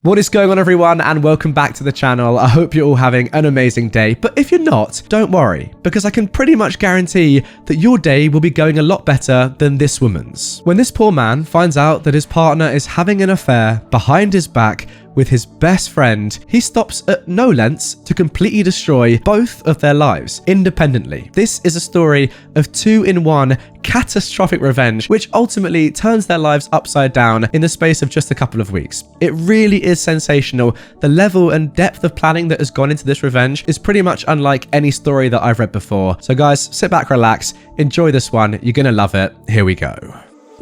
What is going on, everyone, and welcome back to the channel. I hope you're all having an amazing day, but if you're not, don't worry, because I can pretty much guarantee that your day will be going a lot better than this woman's. When this poor man finds out that his partner is having an affair behind his back with his best friend, he stops at no lengths to completely destroy both of their lives independently. This is a story of two-in-one catastrophic revenge, which ultimately turns their lives upside down in the space of just a couple of weeks. It really is sensational. The level and depth of planning that has gone into this revenge is pretty much unlike any story that I've read before. So guys, sit back, relax, enjoy this one. You're gonna love it. Here we go.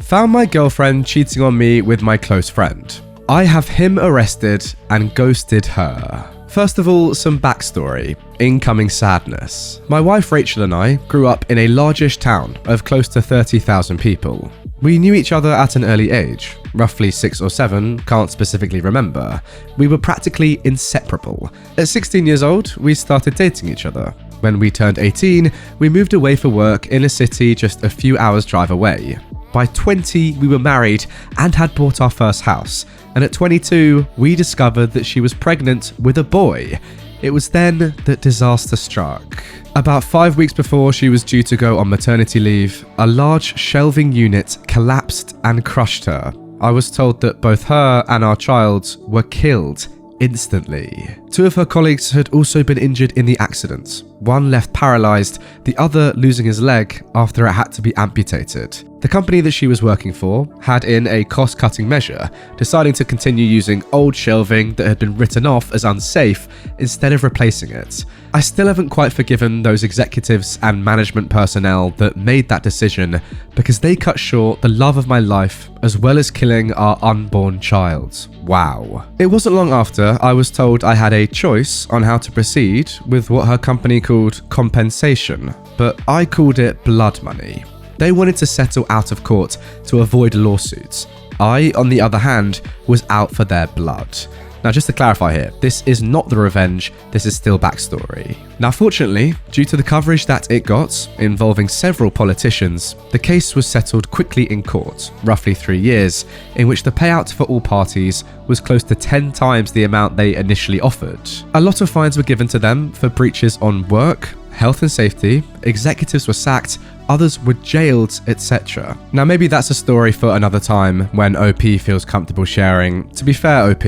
Found my girlfriend cheating on me with my close friend. I have him arrested and ghosted her. First of all, some backstory. Incoming sadness. My wife Rachel and I grew up in a largish town of close to 30,000 people. We knew each other at an early age, roughly 6 or 7, can't specifically remember. We were practically inseparable. At 16 years old, we started dating each other. When we turned 18, we moved away for work in a city just a few hours drive away. By 20, we were married and had bought our first house. And at 22, we discovered that she was pregnant with a boy. It was then that disaster struck. About 5 weeks before she was due to go on maternity leave, a large shelving unit collapsed and crushed her. I was told that both her and our child were killed instantly. 2 of her colleagues had also been injured in the accident. One left paralysed, the other losing his leg after it had to be amputated. The company that she was working for had, in a cost-cutting measure, deciding to continue using old shelving that had been written off as unsafe instead of replacing it. I still haven't quite forgiven those executives and management personnel that made that decision, because they cut short the love of my life as well as killing our unborn child. Wow. It wasn't long after I was told I had a choice on how to proceed with what her company called compensation, but I called it blood money. They wanted to settle out of court to avoid lawsuits. I, on the other hand, was out for their blood. Now, just to clarify here, this is not the revenge, this is still backstory. Now, fortunately, due to the coverage that it got, involving several politicians, the case was settled quickly in court, roughly 3 years, in which the payout for all parties was close to 10 times the amount they initially offered. A lot of fines were given to them for breaches on work, health and safety, executives were sacked, others were jailed, etc. Now, maybe that's a story for another time when OP feels comfortable sharing. To be fair, OP,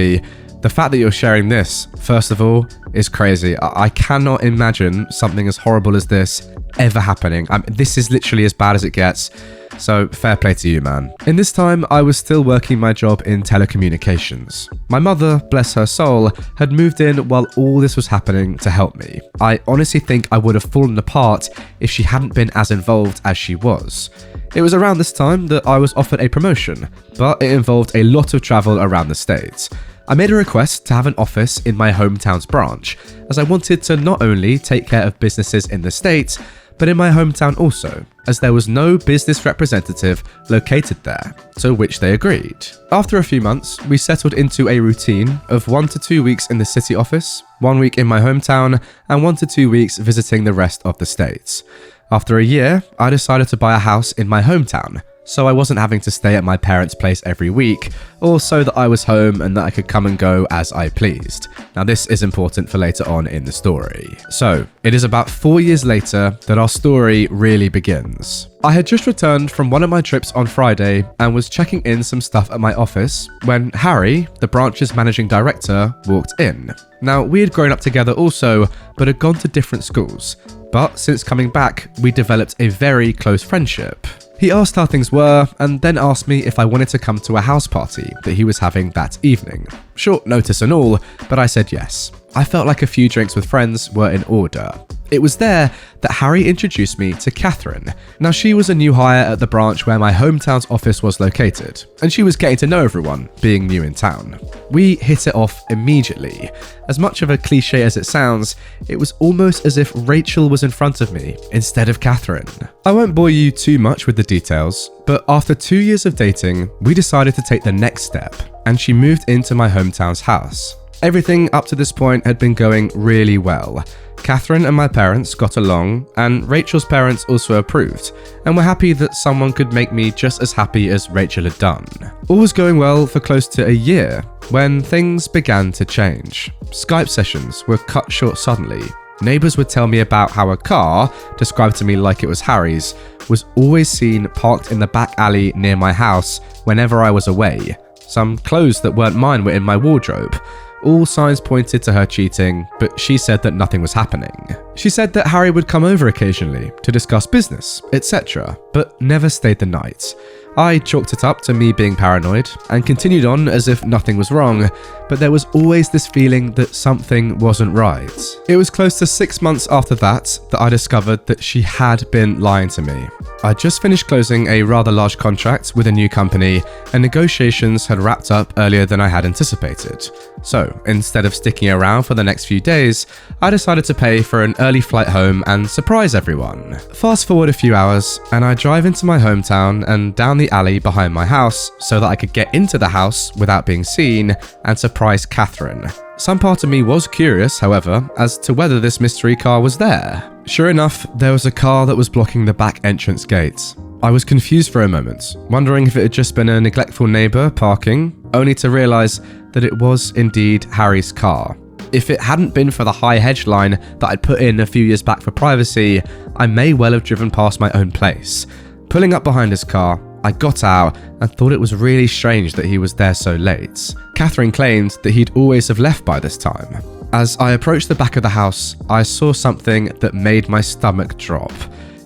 the fact that you're sharing this, first of all, is crazy. I cannot imagine something as horrible as this ever happening. This is literally as bad as it gets. So fair play to you, man. In this time, I was still working my job in telecommunications. My mother, bless her soul, had moved in while all this was happening to help me. I honestly think I would have fallen apart if she hadn't been as involved as she was. It was around this time that I was offered a promotion, but it involved a lot of travel around the States. I made a request to have an office in my hometown's branch, as I wanted to not only take care of businesses in the States, but in my hometown also, as there was no business representative located there, to which they agreed. After a few months, we settled into a routine of 1 to 2 weeks in the city office, 1 week in my hometown, and 1 to 2 weeks visiting the rest of the States. After a year, I decided to buy a house in my hometown, so I wasn't having to stay at my parents' place every week, or so that I was home and that I could come and go as I pleased. Now, this is important for later on in the story. So, it is about 4 years later that our story really begins. I had just returned from one of my trips on Friday and was checking in some stuff at my office when Harry, the branch's managing director, walked in. Now, we had grown up together also, but had gone to different schools. But since coming back, we developed a very close friendship. He asked how things were, and then asked me if I wanted to come to a house party that he was having that evening. Short notice and all, but I said yes. I felt like a few drinks with friends were in order. It was there that Harry introduced me to Catherine. Now, she was a new hire at the branch where my hometown's office was located, and she was getting to know everyone, being new in town. We hit it off immediately. As much of a cliche as it sounds, it was almost as if Rachel was in front of me instead of Catherine. I won't bore you too much with the details, but after 2 years of dating, we decided to take the next step, and she moved into my hometown's house. Everything up to this point had been going really well. Catherine and my parents got along, and Rachel's parents also approved, and were happy that someone could make me just as happy as Rachel had done. All was going well for close to a year, when things began to change. Skype sessions were cut short suddenly. Neighbours would tell me about how a car, described to me like it was Harry's, was always seen parked in the back alley near my house whenever I was away. Some clothes that weren't mine were in my wardrobe. All signs pointed to her cheating, but she said that nothing was happening. She said that Harry would come over occasionally to discuss business, etc., but never stayed the night. I chalked it up to me being paranoid and continued on as if nothing was wrong, but there was always this feeling that something wasn't right. It was close to 6 months after that I discovered that she had been lying to me. I just finished closing a rather large contract with a new company, and negotiations had wrapped up earlier than I had anticipated. So, instead of sticking around for the next few days, I decided to pay for an early flight home and surprise everyone. Fast forward a few hours, and I drive into my hometown and down the alley behind my house so that I could get into the house without being seen and surprise Catherine. Some part of me was curious, however, as to whether this mystery car was there. Sure enough, there was a car that was blocking the back entrance gate. I was confused for a moment, wondering if it had just been a neglectful neighbour parking, only to realise that it was indeed Harry's car. If it hadn't been for the high hedge line that I'd put in a few years back for privacy, I may well have driven past my own place. Pulling up behind his car, I got out and thought it was really strange that he was there so late. Catherine claimed that he'd always have left by this time. As I approached the back of the house, I saw something that made my stomach drop.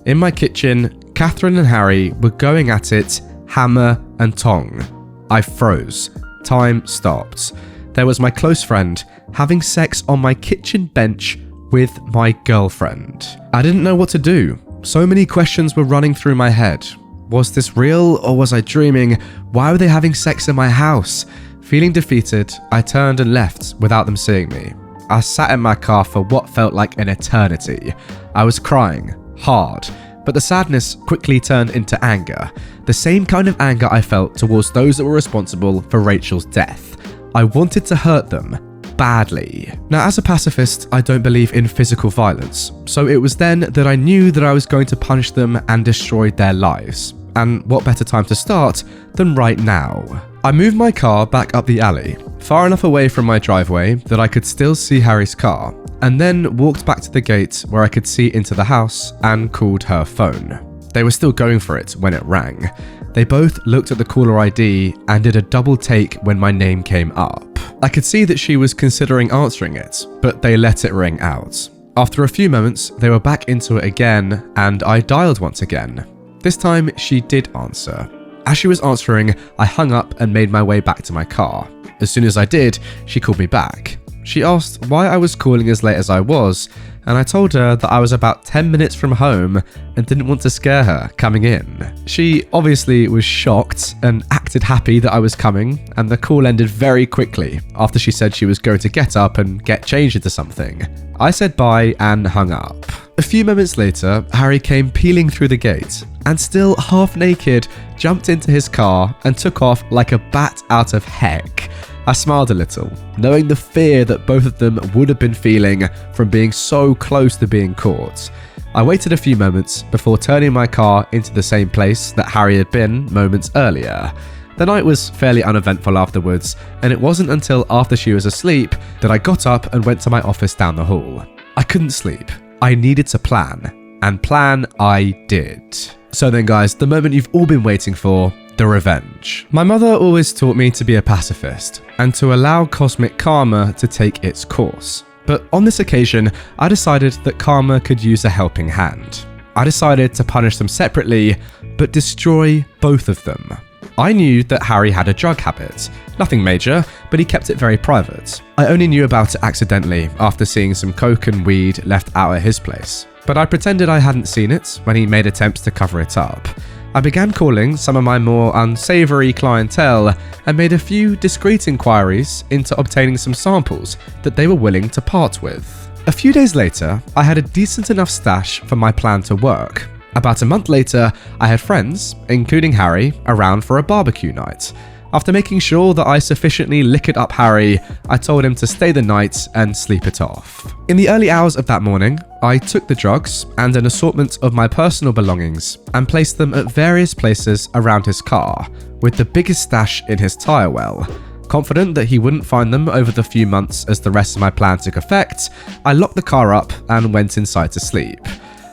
In my kitchen, Catherine and Harry were going at it, hammer and tong. I froze. Time stopped. There was my close friend having sex on my kitchen bench with my girlfriend. I didn't know what to do. So many questions were running through my head. Was this real or was I dreaming? Why were they having sex in my house? Feeling defeated, I turned and left without them seeing me. I sat in my car for what felt like an eternity. I was crying, hard, but the sadness quickly turned into anger. The same kind of anger I felt towards those that were responsible for Rachel's death. I wanted to hurt them, badly. Now, as a pacifist, I don't believe in physical violence, so it was then that I knew that I was going to punish them and destroy their lives. And what better time to start than right now? I moved my car back up the alley, far enough away from my driveway that I could still see Harry's car, and then walked back to the gate where I could see into the house and called her phone. They were still going for it when it rang. They both looked at the caller ID and did a double take when my name came up. I could see that she was considering answering it, but they let it ring out. After a few moments, they were back into it again, and I dialed once again. This time, she did answer. As she was answering, I hung up and made my way back to my car. As soon as I did, she called me back. She asked why I was calling as late as I was, and I told her that I was about 10 minutes from home and didn't want to scare her coming in. She obviously was shocked and acted happy that I was coming, and the call ended very quickly after she said she was going to get up and get changed into something. I said bye and hung up. A few moments later, Harry came peeling through the gate and, still half naked, jumped into his car and took off like a bat out of heck. I smiled a little, knowing the fear that both of them would have been feeling from being so close to being caught. I waited a few moments before turning my car into the same place that Harry had been moments earlier. The night was fairly uneventful afterwards, and it wasn't until after she was asleep that I got up and went to my office down the hall. I couldn't sleep. I needed to plan, and plan I did. So then guys, the moment you've all been waiting for, the revenge. My mother always taught me to be a pacifist and to allow cosmic karma to take its course. But on this occasion, I decided that karma could use a helping hand. I decided to punish them separately, but destroy both of them. I knew that Harry had a drug habit. Nothing major, but he kept it very private. I only knew about it accidentally after seeing some coke and weed left out at his place. But I pretended I hadn't seen it when he made attempts to cover it up. I began calling some of my more unsavory clientele and made a few discreet inquiries into obtaining some samples that they were willing to part with. A few days later, I had a decent enough stash for my plan to work. About a month later, I had friends, including Harry, around for a barbecue night. After making sure that I sufficiently liquored up Harry, I told him to stay the night and sleep it off. In the early hours of that morning, I took the drugs and an assortment of my personal belongings and placed them at various places around his car, with the biggest stash in his tyre well. Confident that he wouldn't find them over the few months as the rest of my plan took effect, I locked the car up and went inside to sleep.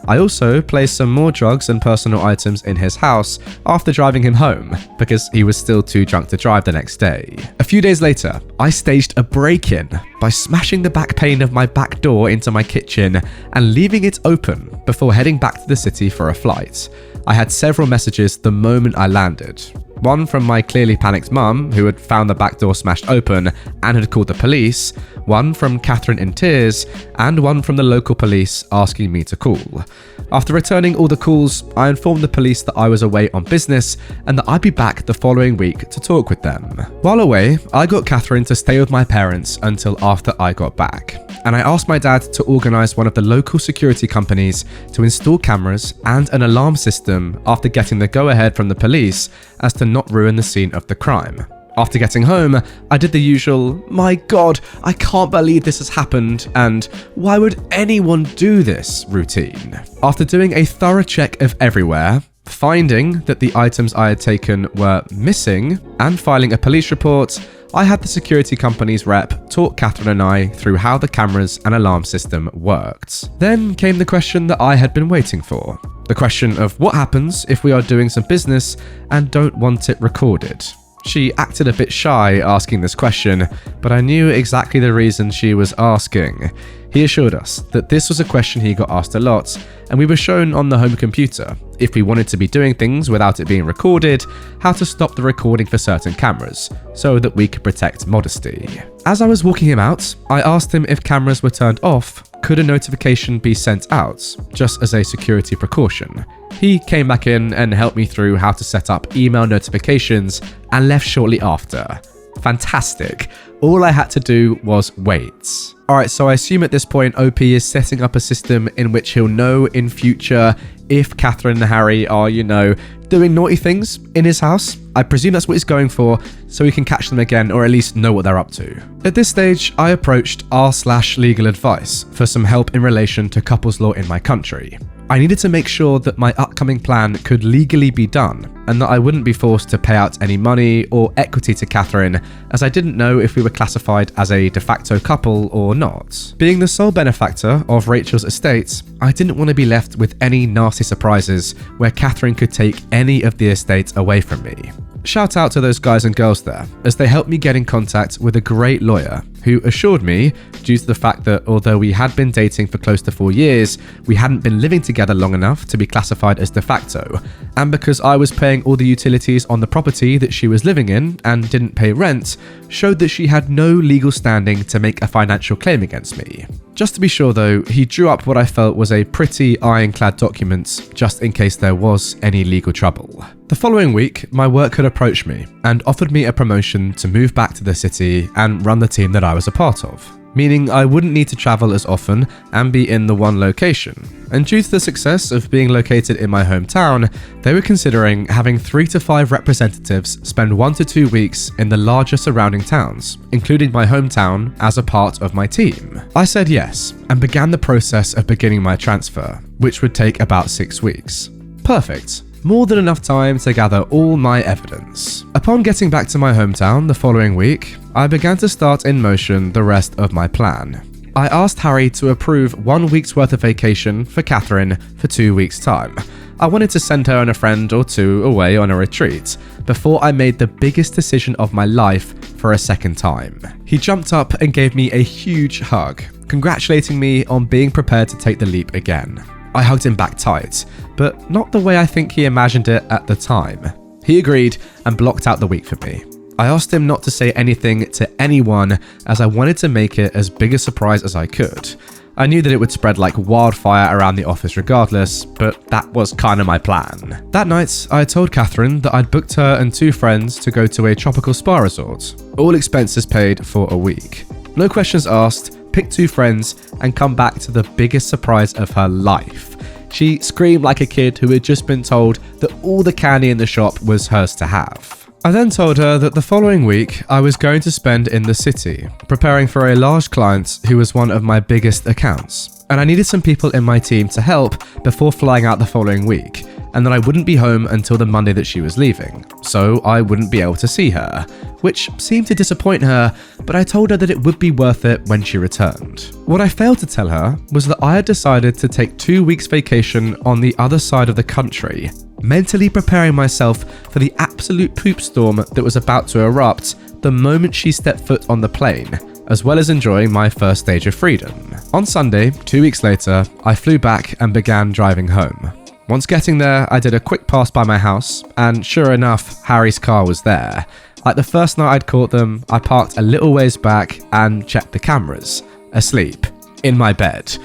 I also placed some more drugs and personal items in his house after driving him home, because he was still too drunk to drive the next day. A few days later, I staged a break-in by smashing the back pane of my back door into my kitchen and leaving it open before heading back to the city for a flight. I had several messages the moment I landed. One from my clearly panicked mum, who had found the back door smashed open and had called the police, one from Catherine in tears, and one from the local police asking me to call. After returning all the calls, I informed the police that I was away on business and that I'd be back the following week to talk with them. While away, I got Catherine to stay with my parents until after I got back, and I asked my dad to organise one of the local security companies to install cameras and an alarm system after getting the go-ahead from the police as to not ruin the scene of the crime. After getting home, I did the usual, "My God, I can't believe this has happened," and "Why would anyone do this?" routine. After doing a thorough check of everywhere, finding that the items I had taken were missing, and filing a police report, I had the security company's rep talk Catherine and I through how the cameras and alarm system worked. Then came the question that I had been waiting for. The question of what happens if we are doing some business and don't want it recorded. She acted a bit shy asking this question, but I knew exactly the reason she was asking. He assured us that this was a question he got asked a lot, and we were shown on the home computer, if we wanted to be doing things without it being recorded, how to stop the recording for certain cameras, so that we could protect modesty. As I was walking him out, I asked him if cameras were turned off, could a notification be sent out, just as a security precaution. He came back in and helped me through how to set up email notifications and left shortly after. Fantastic. All I had to do was wait. Alright, so I assume at this point OP is setting up a system in which he'll know in future if Catherine and Harry are, doing naughty things in his house. I presume that's what he's going for, so he can catch them again or at least know what they're up to. At this stage, I approached r/legal advice for some help in relation to couples law in my country. I needed to make sure that my upcoming plan could legally be done and that I wouldn't be forced to pay out any money or equity to Catherine, as I didn't know if we were classified as a de facto couple or not. Being the sole benefactor of Rachel's estate, I didn't want to be left with any nasty surprises where Catherine could take any of the estate away from me. Shout out to those guys and girls there, as they helped me get in contact with a great lawyer who assured me, due to the fact that although we had been dating for close to 4 years, we hadn't been living together long enough to be classified as de facto, and because I was paying all the utilities on the property that she was living in and didn't pay rent, showed that she had no legal standing to make a financial claim against me. Just to be sure though, he drew up what I felt was a pretty ironclad document, just in case there was any legal trouble. The following week, my work had approached me and offered me a promotion to move back to the city and run the team that I was a part of, meaning I wouldn't need to travel as often and be in the one location. And due to the success of being located in my hometown, they were considering having 3 to 5 representatives spend 1 to 2 weeks in the larger surrounding towns, including my hometown, as a part of my team. I said yes, and began the process of beginning my transfer, which would take about 6 weeks. Perfect. More than enough time to gather all my evidence. Upon getting back to my hometown the following week, I began to start in motion the rest of my plan. I asked Harry to approve 1 week's worth of vacation for Catherine for 2 weeks' time. I wanted to send her and a friend or two away on a retreat before I made the biggest decision of my life for a second time. He jumped up and gave me a huge hug, congratulating me on being prepared to take the leap again. I hugged him back tight, but not the way I think he imagined it at the time. He agreed and blocked out the week for me. I asked him not to say anything to anyone, as I wanted to make it as big a surprise as I could. I knew that it would spread like wildfire around the office regardless, but that was kind of my plan. That night, I told Catherine that I'd booked her and 2 friends to go to a tropical spa resort, all expenses paid for a week. No questions asked, pick 2 friends, and come back to the biggest surprise of her life. She screamed like a kid who had just been told that all the candy in the shop was hers to have. I then told her that the following week I was going to spend in the city, preparing for a large client who was one of my biggest accounts, and I needed some people in my team to help before flying out the following week, and that I wouldn't be home until the Monday that she was leaving, so I wouldn't be able to see her, which seemed to disappoint her, but I told her that it would be worth it when she returned. What I failed to tell her was that I had decided to take 2 weeks vacation on the other side of the country, mentally preparing myself for the absolute poop storm that was about to erupt the moment she stepped foot on the plane, as well as enjoying my first stage of freedom. On Sunday, 2 weeks later, I flew back and began driving home. Once getting there, I did a quick pass by my house, and sure enough, Harry's car was there. Like the first night I'd caught them, I parked a little ways back and checked the cameras, asleep, in my bed.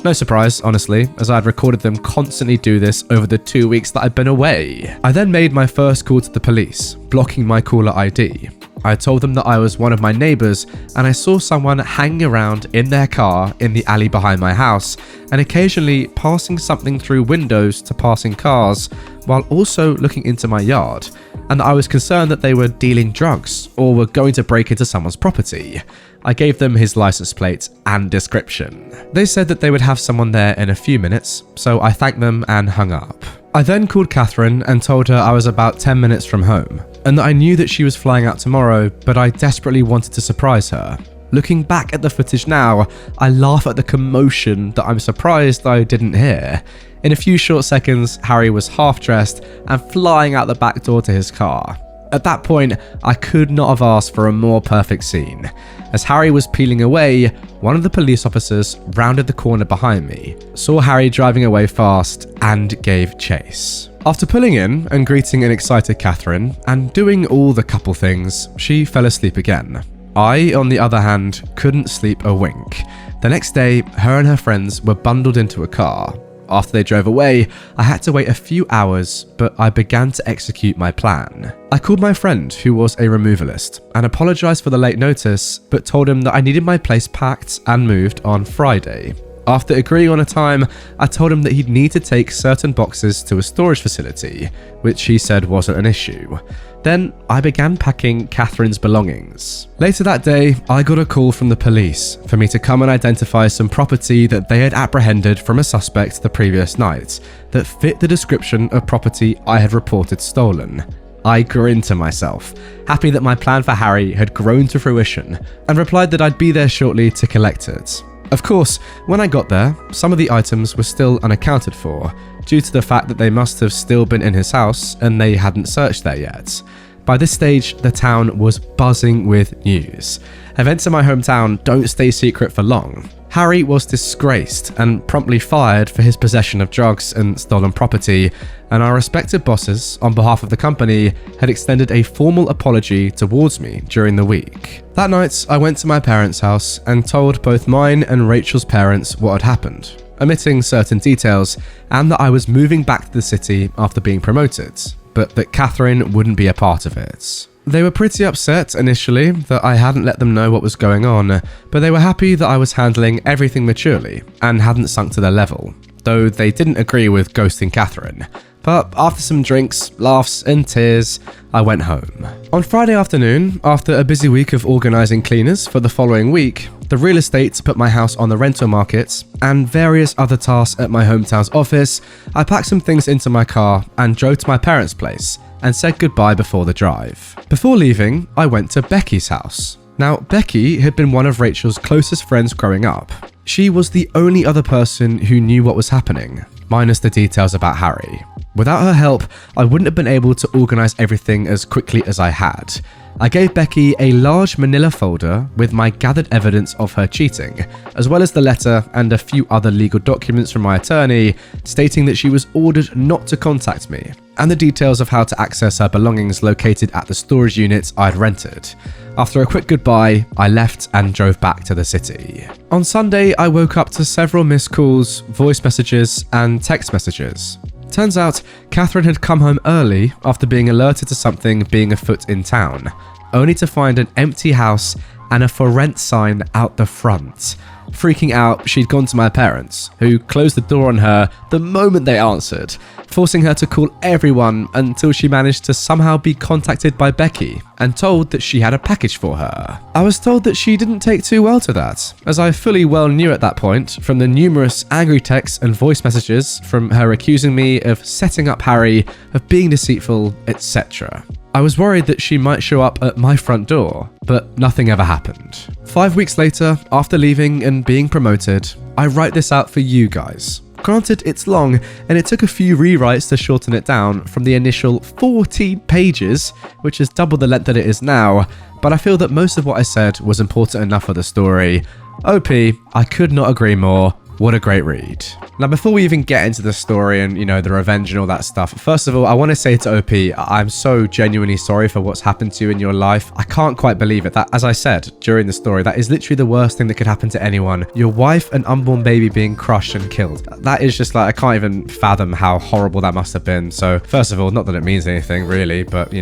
No surprise, honestly, as I'd recorded them constantly do this over the 2 weeks that I'd been away. I then made my first call to the police, blocking my caller ID. I told them that I was one of my neighbours and I saw someone hanging around in their car in the alley behind my house and occasionally passing something through windows to passing cars while also looking into my yard, and that I was concerned that they were dealing drugs or were going to break into someone's property. I gave them his license plate and description. They said that they would have someone there in a few minutes, so I thanked them and hung up. I then called Catherine and told her I was about 10 minutes from home, and that I knew that she was flying out tomorrow, but I desperately wanted to surprise her. Looking back at the footage now, I laugh at the commotion that I'm surprised I didn't hear. In a few short seconds, Harry was half dressed and flying out the back door to his car. At that point, I could not have asked for a more perfect scene. As Harry was peeling away, one of the police officers rounded the corner behind me, saw Harry driving away fast, and gave chase. After pulling in and greeting an excited Catherine, and doing all the couple things, she fell asleep again. I, on the other hand, couldn't sleep a wink. The next day, her and her friends were bundled into a car. After they drove away, I had to wait a few hours, but I began to execute my plan. I called my friend, who was a removalist, and apologised for the late notice, but told him that I needed my place packed and moved on Friday. After agreeing on a time, I told him that he'd need to take certain boxes to a storage facility, which he said wasn't an issue. Then I began packing Catherine's belongings. Later that day, I got a call from the police for me to come and identify some property that they had apprehended from a suspect the previous night that fit the description of property I had reported stolen. I grinned to myself, happy that my plan for Harry had grown to fruition, and replied that I'd be there shortly to collect it. Of course, when I got there, some of the items were still unaccounted for, due to the fact that they must have still been in his house and they hadn't searched there yet. By this stage, the town was buzzing with news. Events in my hometown don't stay secret for long. Harry was disgraced and promptly fired for his possession of drugs and stolen property, and our respective bosses, on behalf of the company, had extended a formal apology towards me during the week. That night, I went to my parents' house and told both mine and Rachel's parents what had happened, omitting certain details, and that I was moving back to the city after being promoted, but that Catherine wouldn't be a part of it. They were pretty upset initially that I hadn't let them know what was going on, but they were happy that I was handling everything maturely and hadn't sunk to their level, though they didn't agree with ghosting Catherine. But after some drinks, laughs and tears, I went home. On Friday afternoon, after a busy week of organising cleaners for the following week, the real estate to put my house on the rental market, and various other tasks at my hometown's office, I packed some things into my car and drove to my parents' place and said goodbye before the drive. Before leaving, I went to Becky's house. Now, Becky had been one of Rachel's closest friends growing up. She was the only other person who knew what was happening, minus the details about Harry. Without her help, I wouldn't have been able to organise everything as quickly as I had. I gave Becky a large manila folder with my gathered evidence of her cheating, as well as the letter and a few other legal documents from my attorney stating that she was ordered not to contact me, and the details of how to access her belongings located at the storage unit I'd rented. After a quick goodbye, I left and drove back to the city. On Sunday, I woke up to several missed calls, voice messages, and text messages. Turns out, Catherine had come home early after being alerted to something being afoot in town, only to find an empty house and a for rent sign out the front. Freaking out, she'd gone to my parents, who closed the door on her the moment they answered, forcing her to call everyone until she managed to somehow be contacted by Becky and told that she had a package for her. I was told that she didn't take too well to that, as I fully well knew at that point from the numerous angry texts and voice messages from her accusing me of setting up Harry, of being deceitful, etc. I was worried that she might show up at my front door, but nothing ever happened. 5 weeks later, after leaving and being promoted, I write this out for you guys. Granted, it's long, and it took a few rewrites to shorten it down from the initial 14 pages, which is double the length that it is now, but I feel that most of what I said was important enough for the story. OP, I could not agree more. What a great read. Now, before we even get into the story and, the revenge and all that stuff, first of all, I want to say to OP, I'm so genuinely sorry for what's happened to you in your life. I can't quite believe it. That, as I said during the story, that is literally the worst thing that could happen to anyone. Your wife and unborn baby being crushed and killed. That is just I can't even fathom how horrible that must have been. So, first of all, not that it means anything really, but,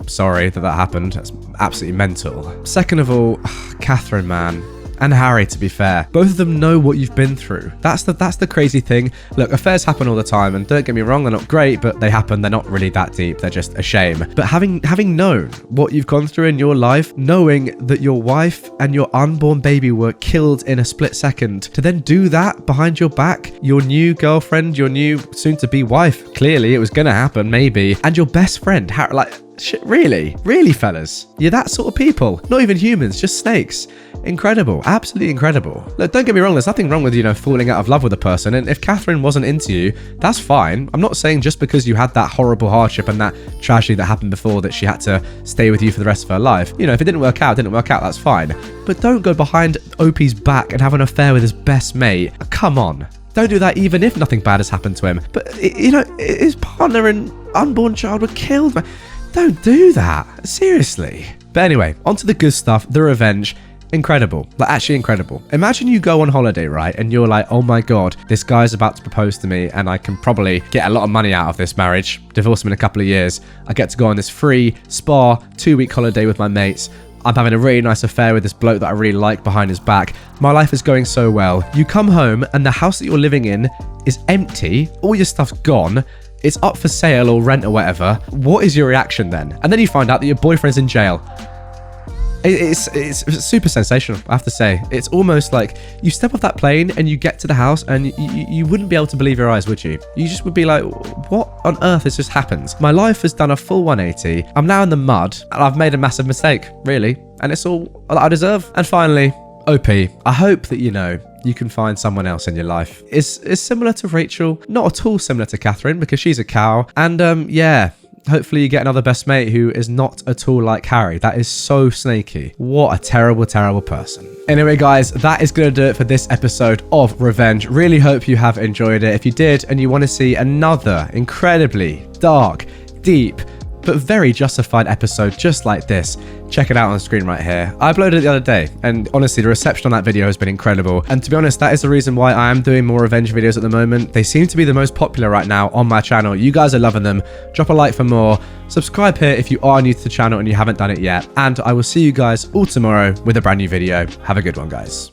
sorry that happened. That's absolutely mental. Second of all, Catherine, man. And Harry, to be fair, both of them know what you've been through. That's the crazy thing. Look, affairs happen all the time, and don't get me wrong, they're not great, but they happen. They're not really that deep. They're just a shame. But having known what you've gone through in your life, knowing that your wife and your unborn baby were killed in a split second, to then do that behind your back, your new girlfriend, your new soon-to-be wife, clearly it was gonna happen, maybe, and your best friend, Harry, shit, really? Really, fellas? You're that sort of people? Not even humans, just snakes. Incredible. Absolutely incredible. Look, don't get me wrong, there's nothing wrong with, falling out of love with a person, and if Catherine wasn't into you, that's fine. I'm not saying just because you had that horrible hardship and that tragedy that happened before that she had to stay with you for the rest of her life. If it didn't work out, that's fine. But don't go behind OP's back and have an affair with his best mate. Come on. Don't do that even if nothing bad has happened to him. But, his partner and unborn child were killed. Don't do that. Seriously. But anyway, onto the good stuff, the revenge. Incredible. Actually incredible. Imagine you go on holiday, right? And you're like, oh my God, this guy's about to propose to me and I can probably get a lot of money out of this marriage. Divorce him in a couple of years. I get to go on this free spa 2-week holiday with my mates. I'm having a really nice affair with this bloke that I really like behind his back. My life is going so well. You come home and the house that you're living in is empty. All your stuff's gone. It's up for sale or rent or whatever. What is your reaction then? And then you find out that your boyfriend's in jail. It's super sensational, I have to say. It's almost like you step off that plane and you get to the house and you wouldn't be able to believe your eyes, would you? You just would be like, what on earth has just happened? My life has done a full 180. I'm now in the mud and I've made a massive mistake, really. And it's all that I deserve. And finally, OP, I hope that you can find someone else in your life. Is similar to Rachel, not at all similar to Catherine because she's a cow. And yeah, hopefully you get another best mate who is not at all like Harry. That is so snaky. What a terrible, terrible person. Anyway, guys, that is going to do it for this episode of Revenge. Really hope you have enjoyed it. If you did and you want to see another incredibly dark, deep, but very justified episode just like this, check it out on the screen right here. I uploaded it the other day, and honestly, the reception on that video has been incredible. And to be honest, that is the reason why I am doing more revenge videos at the moment. They seem to be the most popular right now on my channel. You guys are loving them. Drop a like for more. Subscribe here if you are new to the channel and you haven't done it yet. And I will see you guys all tomorrow with a brand new video. Have a good one, guys.